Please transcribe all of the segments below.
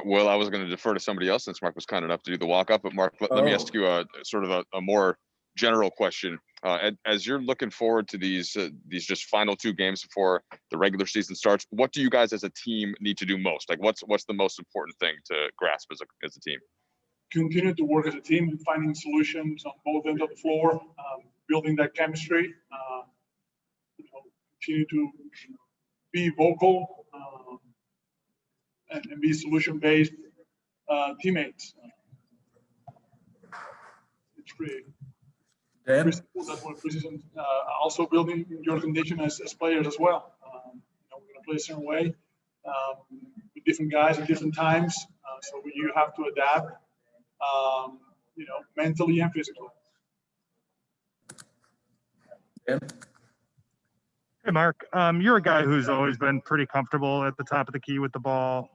Well, I was going to defer to somebody else since Marc was kind enough to do the walk-up. But Marc, let me ask you a sort of a more general question. As you're looking forward to these just final 2 games before the regular season starts, what do you guys as a team need to do most? Like, what's the most important thing to grasp as a team? Continue to work as a team and finding solutions on both ends of the floor, building that chemistry. Continue to be vocal and be solution-based teammates. It's pretty simple. That's what preseason. Also building your condition as players as well. We're going to play a certain way with different guys at different times, so you have to adapt. Mentally and physically. Yeah. Hey, Marc, you're a guy who's always been pretty comfortable at the top of the key with the ball,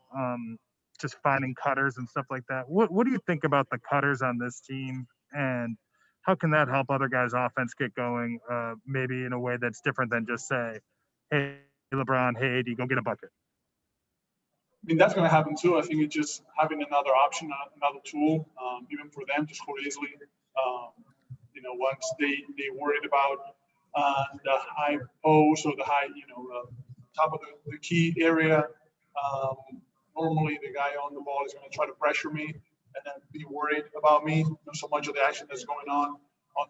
just finding cutters and stuff like that. What do you think about the cutters on this team, and how can that help other guys' offense get going, maybe in a way that's different than just say, hey, LeBron, hey, AD, go get a bucket? I mean, that's going to happen too. I think it's just having another option, another tool, even for them to score easily. Once they worried about the high post or the high, top of the key area, normally the guy on the ball is going to try to pressure me and then be worried about me. So much of the action that's going on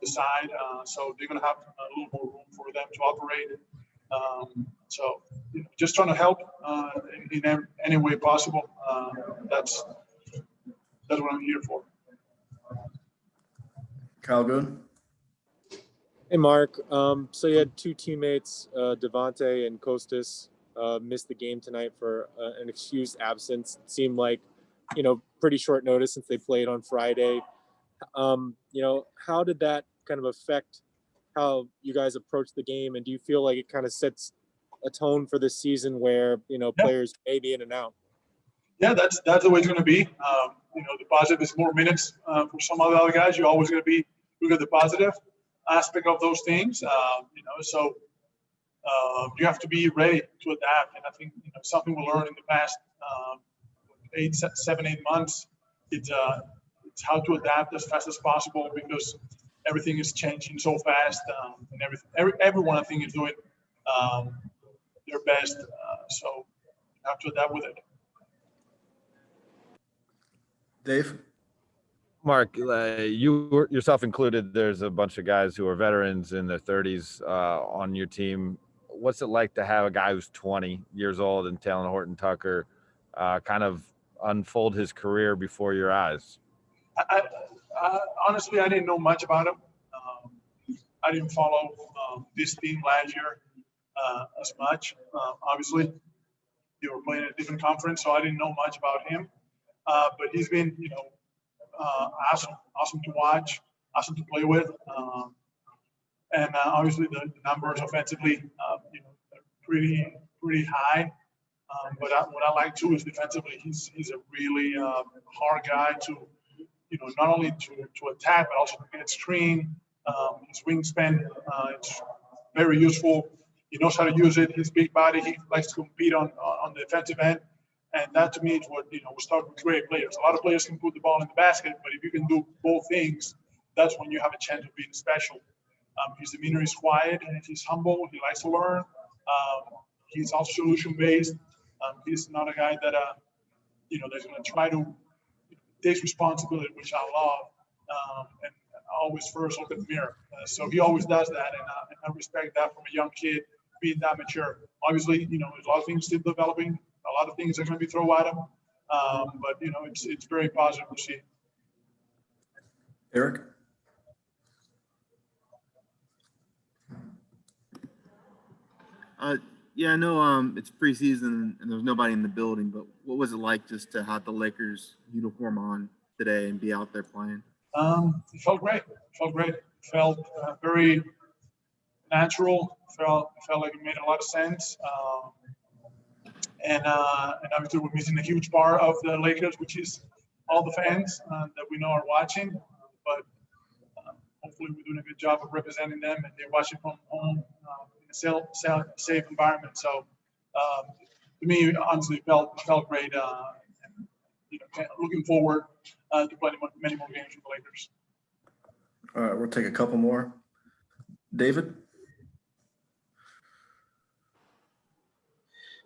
the side. So they're going to have a little more room for them to operate. So just trying to help in any way possible. That's what I'm here for. Kyle Goon. Hey, Marc. So you had 2 teammates, Devontae and Kostas, missed the game tonight for an excused absence. It seemed like, pretty short notice since they played on Friday. How did that kind of affect how you guys approach the game? And do you feel like it kind of sets a tone for this season where, players may be in and out? Yeah, that's the way it's going to be. The positive is more minutes for some of the other guys. You're always going to be look at the positive aspect of those things. So you have to be ready to adapt. And I think something we learned in the past 7, 8 months. It's how to adapt as fast as possible because everything is changing so fast, and everyone I think is doing their best. So you have to adapt with it. Dave? Marc, you yourself included, there's a bunch of guys who are veterans in their 30s on your team. What's it like to have a guy who's 20 years old and Talen Horton-Tucker kind of unfold his career before your eyes? Honestly, I didn't know much about him. I didn't follow this team last year as much. Obviously, they were playing in a different conference, so I didn't know much about him. But he's been, awesome to watch, awesome to play with, and obviously the numbers offensively, pretty high. But what I like too is defensively, he's a really hard guy to, not only to attack but also to get screen. His wingspan, it's very useful. He knows how to use it. His big body, he likes to compete on the defensive end. And that to me is what, we start with great players. A lot of players can put the ball in the basket, but if you can do both things, that's when you have a chance of being special. His demeanor is quiet and he's humble. He likes to learn. He's also solution-based. He's not a guy that, that's going to try to take responsibility, which I love, and always first look at the mirror. So he always does that, and I respect that from a young kid, being that mature. Obviously, there's a lot of things still developing. A lot of things are going to be thrown at him, but it's very positive to see. Eric? Yeah, I know it's preseason and there's nobody in the building, but what was it like just to have the Lakers uniform on today and be out there playing? It felt great. It felt very natural. Felt like it made a lot of sense. And obviously we're missing a huge part of the Lakers, which is all the fans that we know are watching. But hopefully we're doing a good job of representing them, and they're watching from home in a safe environment. So to me, honestly, felt great. And looking forward to playing many more games with the Lakers. All right, we'll take a couple more. David?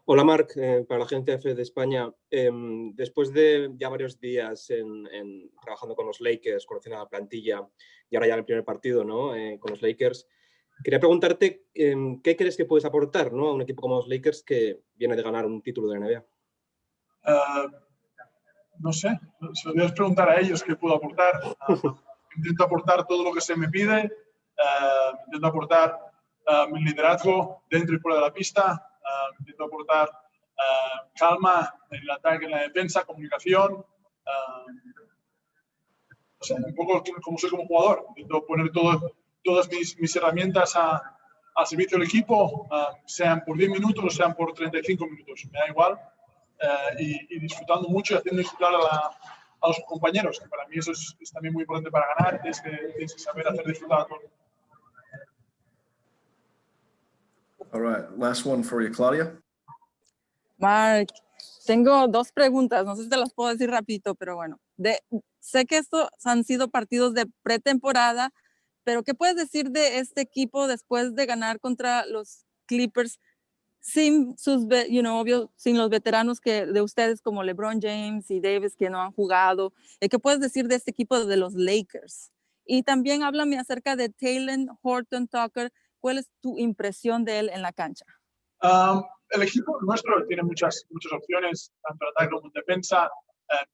Hola Marc, para la agencia F de España, después de ya varios días trabajando con los Lakers, conociendo a la plantilla y ahora ya en el primer partido, ¿no? Con los Lakers, quería preguntarte qué crees que puedes aportar, ¿no? A un equipo como los Lakers que viene de ganar un título de la NBA. No sé, se lo debes preguntar a ellos qué puedo aportar. Intento aportar todo lo que se me pide, intento aportar mi liderazgo dentro y fuera de la pista, intento aportar calma en el ataque, en la defensa, comunicación. O sea, un poco como soy como jugador. Intento poner todas mis herramientas al servicio del equipo, sean por 10 minutos o sean por 35 minutos. Me da igual. Y disfrutando mucho y haciendo disfrutar a los compañeros, que para mí eso es también muy importante para ganar. Tienes que saber hacer disfrutar a todos. All right, last one for you, Claudia. Marc, tengo dos preguntas, no sé si te las puedo decir rapidito, pero bueno, sé que estos han sido partidos de pretemporada, pero ¿qué puedes decir de este equipo después de ganar contra los Clippers sin sus, obvio, sin los veteranos de ustedes como LeBron James y Davis que no han jugado? ¿Qué puedes decir de este equipo de los Lakers? Y también háblame acerca de Talen Horton-Tucker. ¿Cuál es tu impresión de él en la cancha? El equipo nuestro tiene muchas opciones, tanto en ataque como en defensa.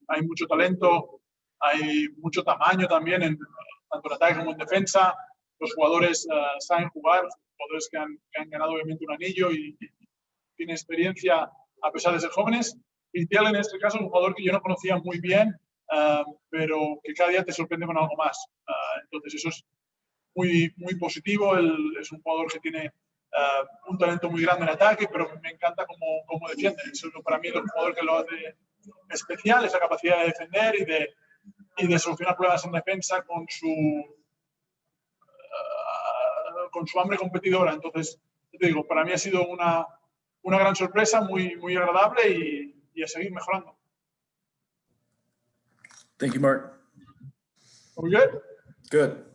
Hay mucho talento, hay mucho tamaño también, tanto en ataque como en defensa. Los jugadores saben jugar, jugadores que han ganado obviamente un anillo y tienen experiencia a pesar de ser jóvenes. Y Talen en este caso es un jugador que yo no conocía muy bien, pero que cada día te sorprende con algo más. Entonces eso es muy positivo. Él es un jugador que tiene un talento muy grande en ataque, pero me encanta cómo defiende. Eso para mí es un jugador que lo hace especial, esa capacidad de defender y de solucionar problemas en defensa con su hambre competidora. Entonces, te digo, para mí ha sido una gran sorpresa, muy agradable y a seguir mejorando. Thank you, Mark. Are we good? Good.